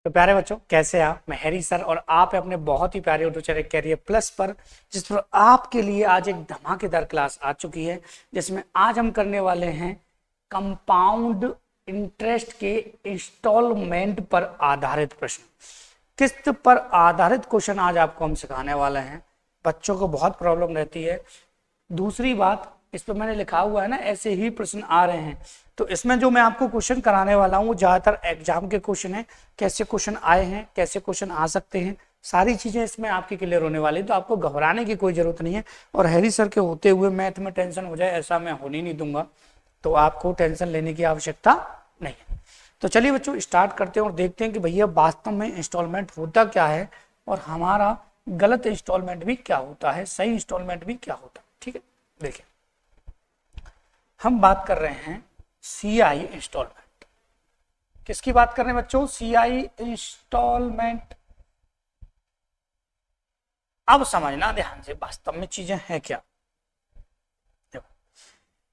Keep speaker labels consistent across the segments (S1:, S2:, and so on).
S1: तो प्यारे बच्चों कैसे आप, मैं हैरी सर और आप अपने बहुत ही प्यारे यूट्यूब चैनल कैरियर प्लस पर, जिस पर आपके लिए आज एक धमाकेदार क्लास आ चुकी है, जिसमें आज हम करने वाले हैं कंपाउंड इंटरेस्ट के इंस्टॉलमेंट पर आधारित प्रश्न। किस्त पर आधारित क्वेश्चन आज आपको हम सिखाने वाले हैं। बच्चों को बहुत प्रॉब्लम रहती है। दूसरी बात, इस पर मैंने लिखा हुआ है ना, ऐसे ही प्रश्न आ रहे हैं, तो इसमें जो मैं आपको क्वेश्चन कराने वाला हूँ वो ज्यादातर एग्जाम के क्वेश्चन है। कैसे क्वेश्चन आए हैं, कैसे क्वेश्चन आ सकते हैं, सारी चीजें इसमें आपकी क्लियर होने वाली, तो आपको घबराने की कोई जरूरत नहीं है। और हैरी सर के होते हुए मैथ में टेंशन हो जाए ऐसा मैं होने नहीं दूंगा, तो आपको टेंशन लेने की आवश्यकता नहीं है। तो चलिए बच्चों स्टार्ट करते हैं और देखते हैं कि भैया वास्तव में इंस्टॉलमेंट होता क्या है और हमारा गलत इंस्टॉलमेंट भी क्या होता है, सही इंस्टॉलमेंट भी क्या होता है। ठीक है, देखिए हम बात कर रहे हैं सीआई इंस्टॉलमेंट। किसकी बात कर रहे हैं बच्चों? CI instalment. अब समझना ध्यान से वास्तव में चीजें हैं क्या। देखो,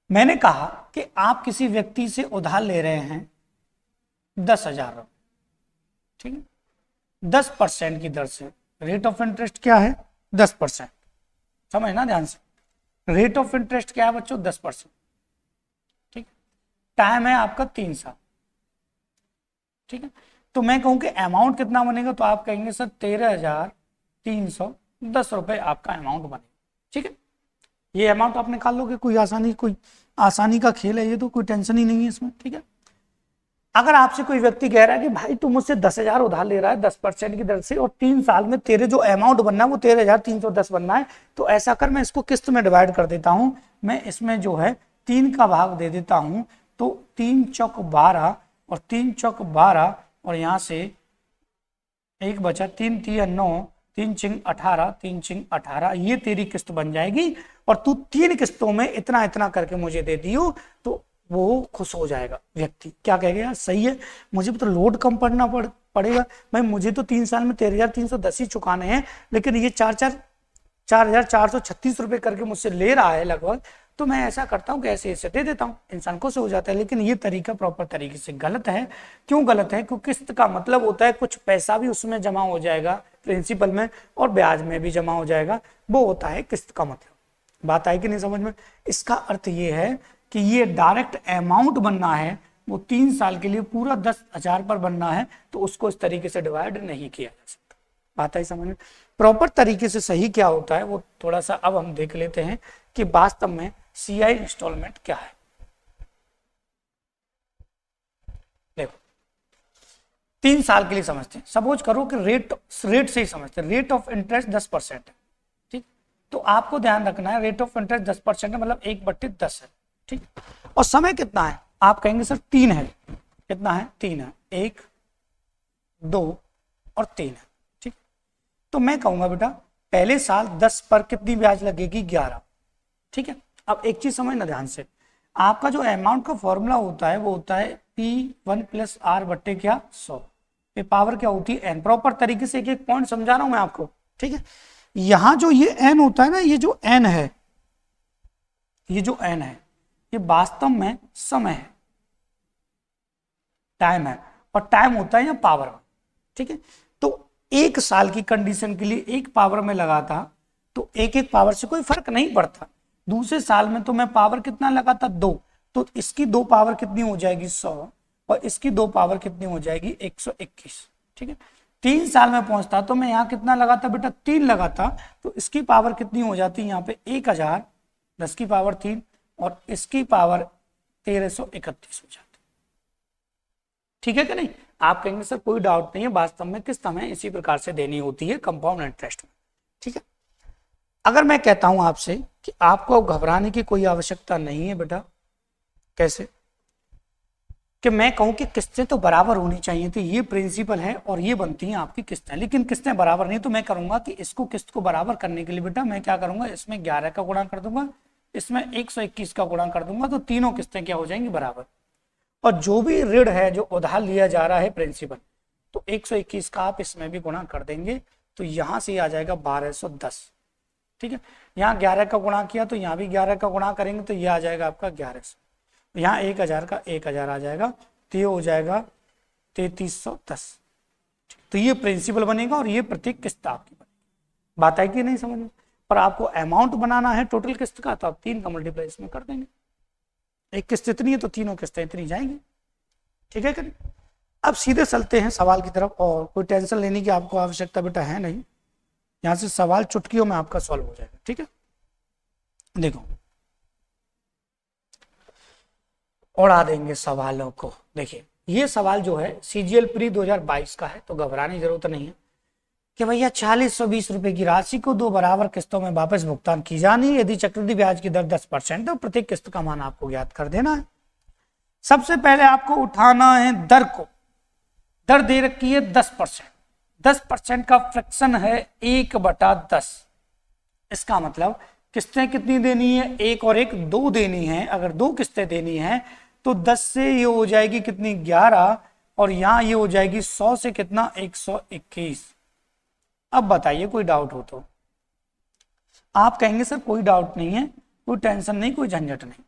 S1: मैंने कहा कि आप किसी व्यक्ति से उधार ले रहे हैं 10,000 रुपये, ठीक है, 10% की दर से। रेट ऑफ इंटरेस्ट क्या है? 10%। समझना ध्यान से, रेट ऑफ इंटरेस्ट क्या है बच्चों? 10%। ठीक, टाइम है आपका 3 साल। ठीक है, तो मैं कहूं कि अमाउंट कितना बनेगा, तो आप कहेंगे सर 13,310 रुपए आपका अमाउंट बनेगा। ठीक है, ये अमाउंट आप निकाल लोगे, कोई आसानी का खेल है ये, तो कोई टेंशन ही नहीं है इसमें। ठीक है, अगर आपसे कोई व्यक्ति कह रहा है कि भाई तू मुझसे 10,000 उधार ले रहा है 10% की दर से और 3 साल में तेरे जो अमाउंट बनना है वो 13,310 बनना है, तो ऐसा कर मैं इसको किस्त में डिवाइड कर देता हूं। मैं इसमें जो है 3 का भाग दे देता हूं, तो 3 चौक 12 और 3 चौक 12 और यहां से एक बचा 3 3 9, 3 चिंग 18, 3 चिंग 18, ये तेरी किस्त बन जाएगी। और तू 3 किस्तों में इतना इतना करके मुझे दे दियो, तो वो खुश हो जाएगा व्यक्ति। क्या कहेगा? यार सही है, मुझे तो लोड कम पड़ना पड़ेगा भाई, मुझे तो 3 साल में 13,310 ही चुकाने हैं, लेकिन ये 4,436 रुपए करके मुझसे ले रहा है लगभग, तो मैं ऐसा करता हूँ कि ऐसे ऐसे दे देता हूँ, इंसान खुश हो जाता है। लेकिन ये तरीका प्रॉपर तरीके से गलत है। क्यों गलत है? क्योंकि किस्त का मतलब होता है कुछ पैसा भी उसमें जमा हो जाएगा, प्रिंसिपल में और ब्याज में भी जमा हो जाएगा, वो होता है किस्त का मतलब। बात आई कि नहीं समझ में? इसका अर्थ ये है कि ये डायरेक्ट अमाउंट बनना है, वो 3 साल के लिए पूरा 10,000 पर बनना है, तो उसको इस तरीके से डिवाइड नहीं किया जा सकता। बात आई समझ में? प्रॉपर तरीके से सही क्या होता है वो थोड़ा सा अब हम देख लेते हैं कि वास्तव में सीआई इंस्टॉलमेंट क्या है। देखो 3 साल के लिए समझते हैं, सपोज करो कि रेट से ही समझते हैं। रेट ऑफ इंटरेस्ट 10% है, ठीक, तो आपको ध्यान रखना है रेट ऑफ इंटरेस्ट 10% है, मतलब 1/10 है। ठीक, और समय कितना है? आप कहेंगे सर 3 है। कितना है? 3 है, 1 2 और 3 है। ठीक, तो मैं कहूंगा बेटा पहले साल 10 पर कितनी ब्याज लगेगी? 11। ठीक है, अब एक चीज समझना ध्यान से, आपका जो अमाउंट का फॉर्मूला होता है वो होता है P1 + R बट्टे क्या 100 पे पावर क्या होती है n। प्रॉपर तरीके से एक एक पॉइंट समझा रहा हूं मैं आपको। ठीक है, यहां जो ये n होता है ना, ये जो n है, ये जो n है, ये वास्तव में समय है, टाइम है, और टाइम होता है या पावर में। ठीक है, तो 1 साल की कंडीशन के लिए 1 पावर में लगाता तो 1 पावर से कोई फर्क नहीं पड़ता। दूसरे साल में तो मैं पावर कितना लगाता? 2, तो इसकी 2 पावर कितनी हो जाएगी? 100, और इसकी 2 पावर कितनी हो जाएगी? 121। ठीक है, 3 साल में पहुंचता तो मैं यहाँ कितना लगाता बेटा? 3 लगाता, तो इसकी पावर कितनी हो जाती? यहाँ पे 1000, 10 की पावर 3, और इसकी पावर 1331 हो जाती। ठीक है कि नहीं? आप कहेंगे सर कोई डाउट नहीं है, वास्तव में किस्त हमें इसी प्रकार से देनी होती है कंपाउंड इंटरेस्ट में। ठीक है, अगर मैं कहता हूं आपसे कि आपको घबराने की कोई आवश्यकता नहीं है बेटा, कैसे? कि मैं कहूं कि किस्तें तो बराबर होनी चाहिए थी, ये प्रिंसिपल है और ये बनती हैं आपकी किस्तें, लेकिन किस्तें बराबर नहीं, तो मैं करूंगा कि इसको किस्त को बराबर करने के लिए बेटा मैं क्या करूंगा, इसमें 11 का गुणा कर दूंगा, इसमें 121 का गुणा कर दूंगा, तो तीनों किस्तें क्या हो जाएंगी? बराबर। और जो भी ऋण है जो उधार लिया जा रहा है प्रिंसिपल, तो 121 का आप इसमें भी गुणा कर देंगे, तो यहां से आ जाएगा 1210। ठीक है, यहाँ 11 का गुणा किया तो यहाँ भी 11 का गुणा करेंगे, तो यह आ जाएगा आपका 1100। यहाँ 1000 का 1000 आ जाएगा, तो ये हो जाएगा 3310। तो ये प्रिंसिपल बनेगा और ये प्रत्येक किस्त आपकी बनेगी। बात है कि नहीं समझ में? पर आपको अमाउंट बनाना है टोटल किस्त का, तो आप 3 का मल्टीप्लाई इसमें कर देंगे। एक किस्त इतनी है तो तीनों किस्तें इतनी जाएंगी। ठीक है कि? अब सीधे चलते हैं सवाल की तरफ, और कोई टेंशन लेने की आपको आवश्यकता बेटा है नहीं, यहां से सवाल चुटकियों में आपका सॉल्व हो जाएगा। ठीक है, देखो उड़ा देंगे सवालों को। देखिए ये सवाल जो है सीजीएल प्री 2022 का है, तो घबराने की जरूरत नहीं है कि भैया 4020 रुपए की राशि को 2 बराबर किस्तों में वापस भुगतान की जानी है। यदि चक्रवृद्धि ब्याज की दर 10% तो प्रत्येक किस्त का मान आपको ज्ञात कर देना है। सबसे पहले आपको उठाना है दर को। दर दे रखी है 10%। 10% का फ्रैक्शन है 1/10। इसका मतलब किस्तें कितनी देनी है? 1 और 1 2 देनी है। अगर 2 किस्तें देनी है तो 10 से ये हो जाएगी कितनी? 11, और यहां ये हो जाएगी 100 से कितना? 121। अब बताइए कोई डाउट हो तो? आप कहेंगे सर कोई डाउट नहीं है, कोई टेंशन नहीं, कोई झंझट नहीं।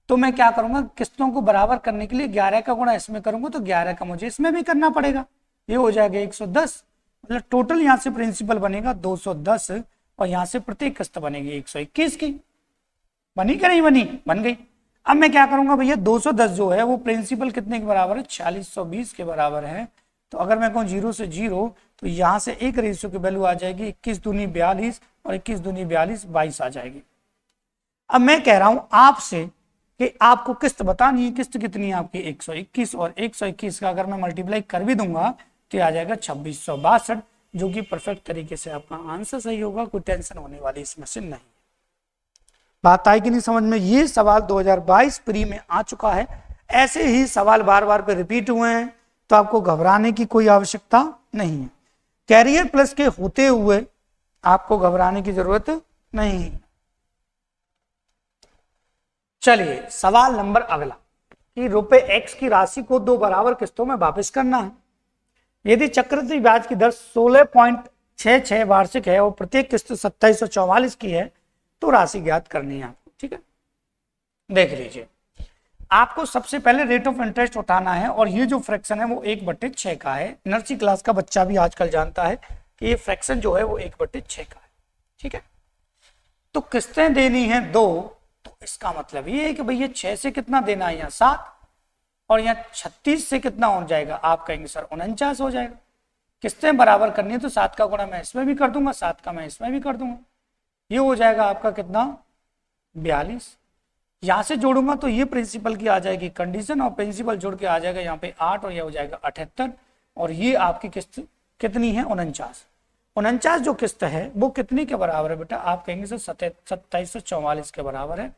S1: तो मैं क्या करूंगा, किस्तों को बराबर करने के लिए 11 का गुणा इसमें करूंगा, तो 11 का मुझे इसमें भी करना पड़ेगा। ये हो जाएगा 110, मतलब टोटल यहां से प्रिंसिपल बनेगा 210, और यहां से प्रत्येक किस्त बनेगी 121 की। बनी क्या नहीं बनी? बन गई। अब मैं क्या करूंगा भैया, 210 जो है वो प्रिंसिपल कितने के बराबर है? 4020 के बराबर है। तो अगर मैं कहूँ 0 से 0, तो यहां से एक रेशियो की वैल्यू आ जाएगी 21 दूनी 42, और 21 दूनी 42 22 आ जाएगी। अब मैं कह रहा हूं आपसे कि आपको किस्त बतानी है। किस्त कितनी है आपकी? 121, और 121 का अगर मैं मल्टीप्लाई कर भी दूंगा तो आ जाएगा 2662, जो कि परफेक्ट तरीके से आपका आंसर सही होगा। कोई टेंशन होने वाली इसमें से नहीं। बात आई कि नहीं समझ में? ये सवाल 2022 प्री में आ चुका है। ऐसे ही सवाल बार बार पे रिपीट हुए हैं, तो आपको घबराने की कोई आवश्यकता नहीं है। कैरियर प्लस के होते हुए आपको घबराने की जरूरत नहीं है। चलिए सवाल नंबर अगला, कि रुपए x की राशि को 2 बराबर किस्तों में वापस करना है। यदि चक्रवृद्धि ब्याज की दर 16.66 वार्षिक है और प्रत्येक किस्त 2744 की है, तो राशि ज्ञात करनी है आपको। ठीक है, देख लीजिए, आपको सबसे पहले रेट ऑफ इंटरेस्ट उठाना है, और ये जो फ्रैक्शन है वो 1/6 का है। नर्सरी क्लास का बच्चा भी आजकल जानता है कि ये फ्रैक्शन जो है वो 1/6 का है। ठीक है, तो किस्तें देनी है 2, तो इसका मतलब ये है कि भैया 6 से कितना देना है? यहाँ 7, और यहाँ 36 से कितना हो जाएगा? आप कहेंगे सर 49 हो जाएगा। किस्तें बराबर करनी है तो 7 का गुणा मैं इसमें भी कर दूंगा, 7 का मैं इसमें भी कर दूंगा। ये हो जाएगा आपका कितना? 42। यहां से जोड़ूंगा तो ये प्रिंसिपल की आ जाएगी कंडीशन, और प्रिंसिपल जोड़ के आ जाएगा यहाँ पे 8, और ये हो जाएगा 78, और ये आपकी किस्त कितनी है? 49। 49 जो किस्त है वो कितने के बराबर है बेटा? आप कहेंगे सर 2744 के बराबर है।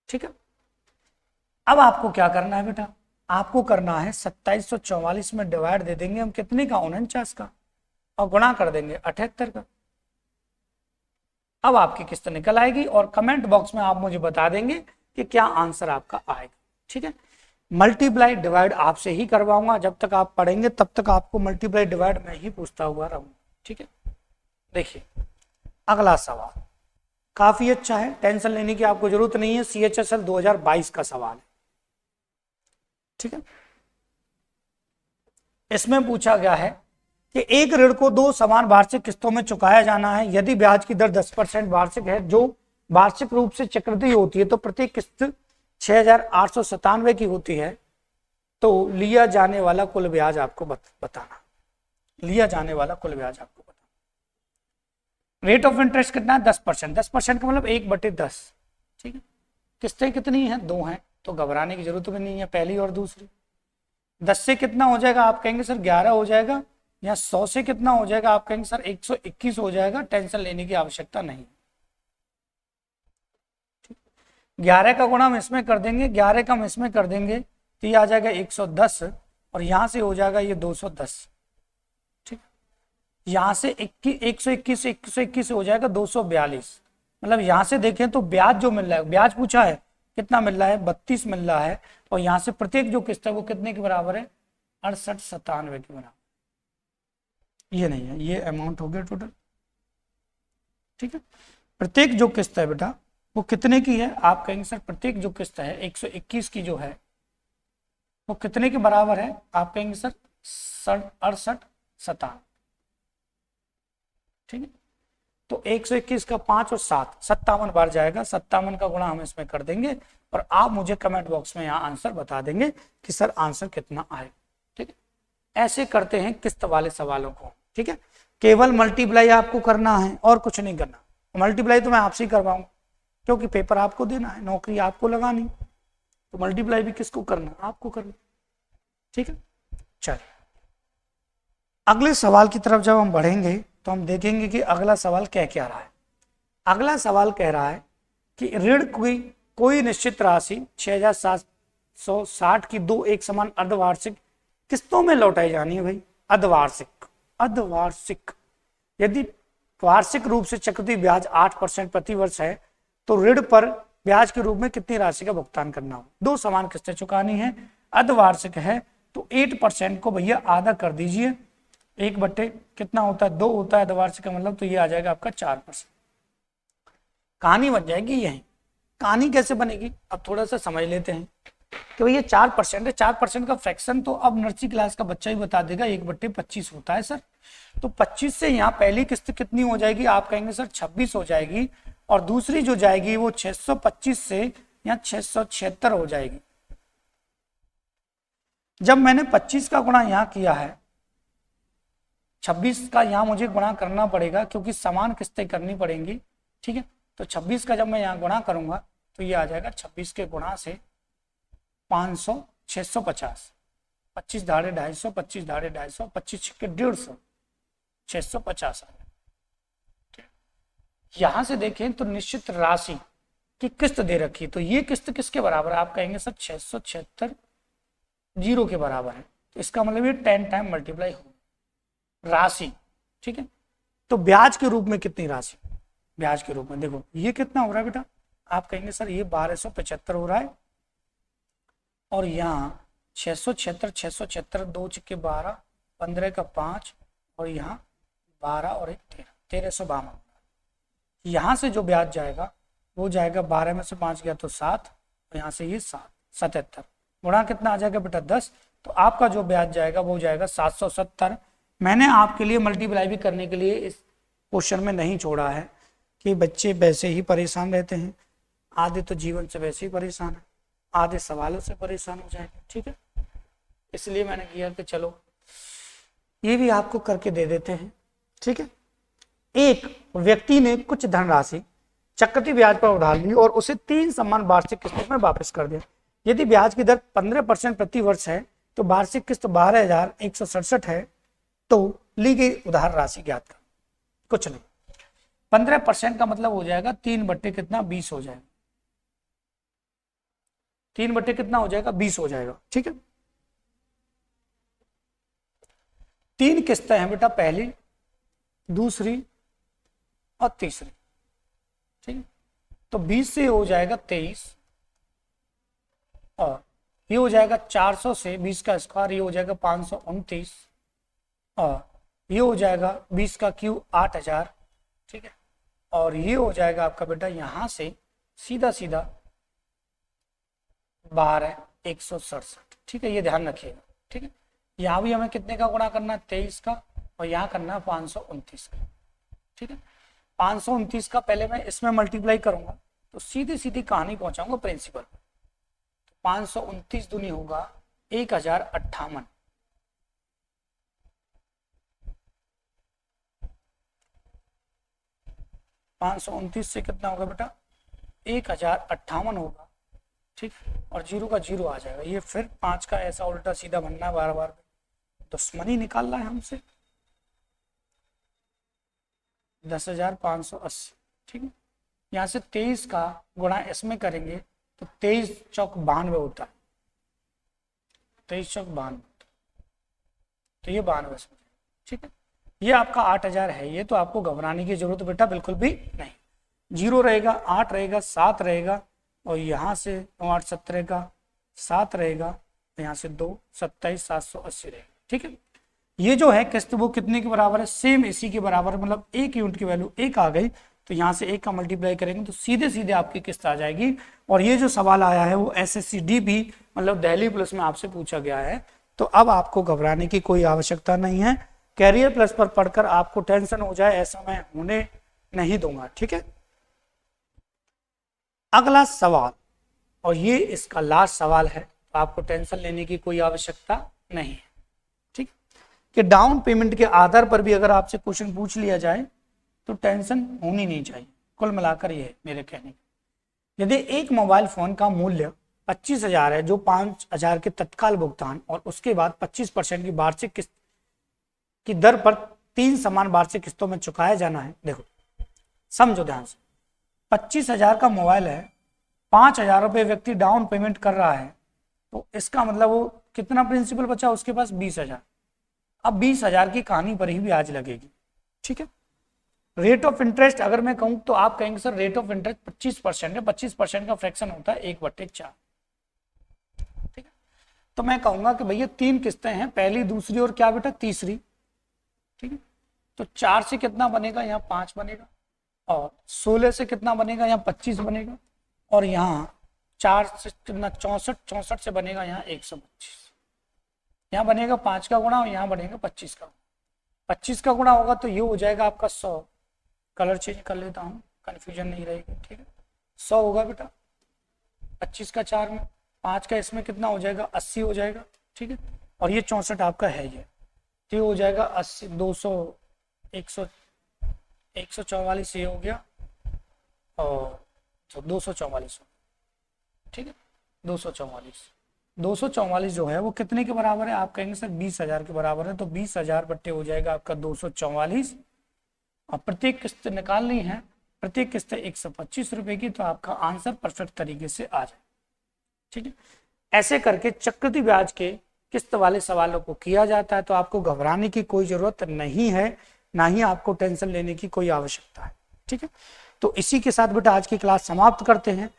S1: ठीक है, अब आपको क्या करना है बेटा? आपको करना है 2744 में डिवाइड दे देंगे हम कितने का? 49 का, और गुणा कर देंगे 78 का। अब आपकी किस्त निकल आएगी, और कमेंट बॉक्स में आप मुझे बता देंगे कि क्या आंसर आपका आएगा। ठीक है, मल्टीप्लाई डिवाइड आपसे ही करवाऊंगा। जब तक आप पढ़ेंगे तब तक आपको मल्टीप्लाई डिवाइड मैं ही पूछता हुआ रहूंगा। ठीक है, देखिए अगला सवाल काफी अच्छा है, टेंशन लेने की आपको जरूरत नहीं है। CHSL 2022 का सवाल है। ठीक है, इसमें पूछा गया है कि एक ऋण को 2 समान वार्षिक किस्तों में चुकाया जाना है। यदि ब्याज की दर 10% वार्षिक है, जो वार्षिक रूप से चक्रवृद्धि होती है, तो प्रत्येक किस्त 6897 की होती है, तो लिया जाने वाला कुल ब्याज आपको बताना। लिया जाने वाला कुल ब्याज आपको बताना। रेट ऑफ इंटरेस्ट कितना है? 10%। 10% का मतलब 1/10। ठीक है, किस्तें कितनी हैं? 2 हैं, तो घबराने की जरूरत भी नहीं है, पहली और दूसरी। 10 से कितना हो जाएगा? आप कहेंगे सर 11 हो जाएगा। या 100 से कितना हो जाएगा? आप कहेंगे सर 121 हो जाएगा। टेंशन लेने की आवश्यकता नहीं। 11 का गुणा हम इसमें कर देंगे, 11 का हम इसमें कर देंगे, तो ये आ जाएगा 110, और यहां से हो जाएगा ये 210। ठीक, यहां से 121 हो जाएगा 242। मतलब यहां से देखें तो ब्याज जो मिल रहा है, ब्याज पूछा है कितना मिल रहा है? 32 मिल रहा है, और यहां से प्रत्येक जो किस्त है वो कितने के बराबर है? 6897 के बराबर। ये नहीं है, ये अमाउंट हो गया टोटल। ठीक है, प्रत्येक जो किस्त है बेटा वो कितने की है? आप कहेंगे सर प्रत्येक जो किस्त है 121 की जो है वो कितने के बराबर है? आप कहेंगे सर 68 57, ठीक है। तो 121 का 5 और 7 57 बार जाएगा, 57 का गुणा हम इसमें कर देंगे और आप मुझे कमेंट बॉक्स में यहाँ आंसर बता देंगे कि सर आंसर कितना आए, ठीक है। ऐसे करते हैं किस्त वाले सवालों को, ठीक है। केवल मल्टीप्लाई आपको करना है और कुछ नहीं करना। मल्टीप्लाई तो मैं आपसे ही करवाऊंगा क्योंकि पेपर आपको देना है, नौकरी आपको लगानी, तो मल्टीप्लाई भी किसको करना, आपको करना, ठीक है। चलिए अगले सवाल की तरफ जब हम बढ़ेंगे तो हम देखेंगे कि अगला सवाल क्या कह रहा है। अगला सवाल कह रहा है कि ऋण की कोई निश्चित राशि 6760 की दो एक समान अर्धवार्षिक किस्तों में लौटाई जानी है। भाई अर्धवार्षिक, अर्धवार्षिक यदि वार्षिक रूप से चक्रवृद्धि ब्याज 8% प्रति वर्ष है तो ऋण पर ब्याज के रूप में कितनी राशि का भुगतान करना हो। दो समान किस्तें चुकानी है, अर्धवार्षिक है तो 8% को भैया आधा कर दीजिए, 1/, कितना होता है 2 होता है अर्धवार्षिक का मतलब, तो ये आ जाएगा आपका 4%। कहानी बन जाएगी यही। कहानी कैसे बनेगी अब थोड़ा सा समझ लेते हैं कि भैया 4% है, 4% का फ्रैक्शन तो अब नर्सरी क्लास का बच्चा ही बता देगा, 1/25 होता है सर। तो 25 से यहाँ पहली किस्त कितनी हो जाएगी, आप कहेंगे सर 26 हो जाएगी, और दूसरी जो जाएगी वो 625 से यहाँ 676 हो जाएगी। जब मैंने 25 का गुणा यहाँ किया है, 26 का यहाँ मुझे गुणा करना पड़ेगा क्योंकि समान किस्तें करनी पड़ेंगी, ठीक है। तो 26 का जब मैं यहाँ गुणा करूंगा तो ये आ जाएगा 26 के गुणा से 500 650, 25 धाड़े 250, 25 धाड़े 250, 25 के 150, 650 आ गया। यहां से देखें तो निश्चित राशि की किस्त दे रखी, तो ये किस्त किसके बराबर है, आप कहेंगे सर 676 जीरो के बराबर है, तो इसका मतलब ये 10 टाइम मल्टीप्लाई हो राशि, ठीक है। तो ब्याज के रूप में कितनी राशि, ब्याज के रूप में देखो ये कितना हो रहा है बेटा, आप कहेंगे सर ये 1275 हो रहा है, और यहाँ 676 676 2 × 12 15 का 5 और यहाँ 12 और 1 13 1352। यहाँ से जो ब्याज जाएगा वो जाएगा 12 में से 5 गया तो 7, और यहाँ से ये 77 गुणा कितना आ जाएगा बेटा 10, तो आपका जो ब्याज जाएगा वो जाएगा 770। मैंने आपके लिए मल्टीप्लाई भी करने के लिए इस क्वेश्चन में नहीं छोड़ा है कि बच्चे वैसे ही परेशान रहते हैं, आधे तो जीवन से वैसे ही परेशान है, आधे सवालों से परेशान हो जाएंगे, ठीक है। इसलिए मैंने किया कि चलो ये भी आपको करके दे देते हैं, ठीक है। एक व्यक्ति ने कुछ धनराशि चक्रवृद्धि ब्याज पर उधार ली और उसे 3 समान वार्षिक किस्तों में वापस कर दिया। यदि ब्याज की दर 15% प्रति वर्ष है तो वार्षिक किस्त 12,167 है, तो ली गई उधार राशि ज्ञात कर। कुछ नहीं, 15% का मतलब हो जाएगा 3/20 हो जाएगा, 3/ कितना हो जाएगा 20 हो जाएगा, ठीक है। 3 किस्तें हैं बेटा, पहली दूसरी और तीसरी, ठीक है। तो 20 से हो जाएगा 23, और ये हो जाएगा 400 से 20 का स्क्वायर, ये हो जाएगा 529, और ये हो जाएगा 20 का क्यूब 8000, ठीक है। और ये हो जाएगा आपका बेटा यहां से सीधा सीधा 12,167, ठीक है। ये ध्यान रखिएगा, ठीक है। यहाँ भी हमें कितने का गुणा करना है 23 का, और यहाँ करना है 529 का, ठीक है। 529 का पहले मैं इसमें मल्टीप्लाई करूंगा तो सीधी सीधी कहानी पहुंचाऊंगा प्रिंसिपल। तो 529 दूनी होगा 1058, 529 से कितना होगा बेटा 1058 होगा, ठीक। और 0 का 0 आ जाएगा, ये फिर 5 का ऐसा उल्टा सीधा बनना है बार बार, दुश्मनी निकाल रहा है हमसे। 10,580, ठीक है। यहाँ से 23 का गुणा इसमें करेंगे तो 23 चौक 92 होता है, 23 चौक 92, तो ये 92, ठीक है। ये आपका 8,000 है, ये तो आपको घबराने की जरूरत बेटा बिल्कुल भी नहीं। 0 रहेगा, 8 रहेगा, 7 रहेगा, और यहाँ से 8 17 का 7 रहेगा, यहाँ से 2 27 780 रहेगा, ठीक है। ये जो है किस्त वो कितने के बराबर है, सेम इसी के बराबर, मतलब 1 यूनिट की वैल्यू 1 आ गई, तो यहाँ से 1 का मल्टीप्लाई करेंगे तो सीधे सीधे आपकी किस्त आ जाएगी। और ये जो सवाल आया है वो SSCD भी मतलब दिल्ली पुलिस में आपसे पूछा गया है, तो अब आपको घबराने की कोई आवश्यकता नहीं है। कैरियर प्लस पर पढ़कर आपको टेंशन हो जाए ऐसा मैं होने नहीं दूंगा, ठीक है। अगला सवाल, और ये इसका लास्ट सवाल है, तो आपको टेंशन लेने की कोई आवश्यकता नहीं है, ठीक। कि डाउन पेमेंट के आधार पर भी अगर आपसे क्वेश्चन पूछ लिया जाए तो टेंशन होनी नहीं चाहिए। कुल मिलाकर ये है मेरे कहने का। यदि एक मोबाइल फोन का मूल्य 25,000 है, जो 5,000 के तत्काल भुगतान और उसके बाद 25% की वार्षिक किस्त की दर पर 3 समान वार्षिक किस्तों में चुकाया जाना है। देखो समझो ध्यान से, 25,000 का मोबाइल है, 5,000 रुपये व्यक्ति डाउन पेमेंट कर रहा है, तो इसका मतलब वो कितना प्रिंसिपल बचा उसके पास 20,000। अब 20,000 की कहानी पर ही ब्याज लगेगी, ठीक है। रेट ऑफ इंटरेस्ट अगर मैं कहूं तो आप कहेंगे सर रेट ऑफ इंटरेस्ट 25% है, 25% का फ्रैक्शन होता है 1/4, ठीक है। तो मैं कहूंगा कि भैया 3 किस्तें हैं, पहली, दूसरी और क्या बेटा तीसरी, ठीक है। तो 4 से कितना बनेगा, यहाँ 5 बनेगा, और 16 से कितना बनेगा, यहाँ 25 बनेगा, और यहाँ 4 से कितना 64 से बनेगा यहाँ 125, यहाँ बनेगा 5 का गुणा और यहाँ बनेगा 25 का। 25 का गुणा होगा तो ये हो जाएगा आपका 100। कलर चेंज कर लेता हूँ, कंफ्यूजन नहीं रहेगी, ठीक है। 100 होगा बेटा, 25 का 4 में, 5 का इसमें कितना हो जाएगा 80 हो जाएगा, ठीक है। और ये 64 आपका है ये, तो ये हो जाएगा 80, 200, 144 ये हो गया, और तो 244, ठीक है। 244 जो है वो कितने के बराबर है, आप कहेंगे सर 20,000 के बराबर है, तो 20,000 बट्टे हो जाएगा आपका 244, और प्रत्येक किस्त निकालनी है, प्रत्येक किस्त 125 रुपए की, तो आपका आंसर परफेक्ट तरीके से आ जाए, ठीक है। ऐसे करके चक्रवृद्धि ब्याज के किस्त वाले सवालों को किया जाता है, तो आपको घबराने की कोई जरूरत नहीं है, ना ही आपको टेंशन लेने की कोई आवश्यकता है, ठीक है। तो इसी के साथ बेटा आज की क्लास समाप्त करते हैं।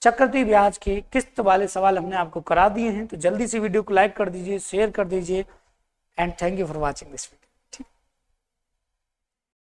S1: चक्रवृद्धि ब्याज के किस्त वाले सवाल हमने आपको करा दिए हैं, तो जल्दी से वीडियो को लाइक कर दीजिए, शेयर कर दीजिए, and thank you for watching this video.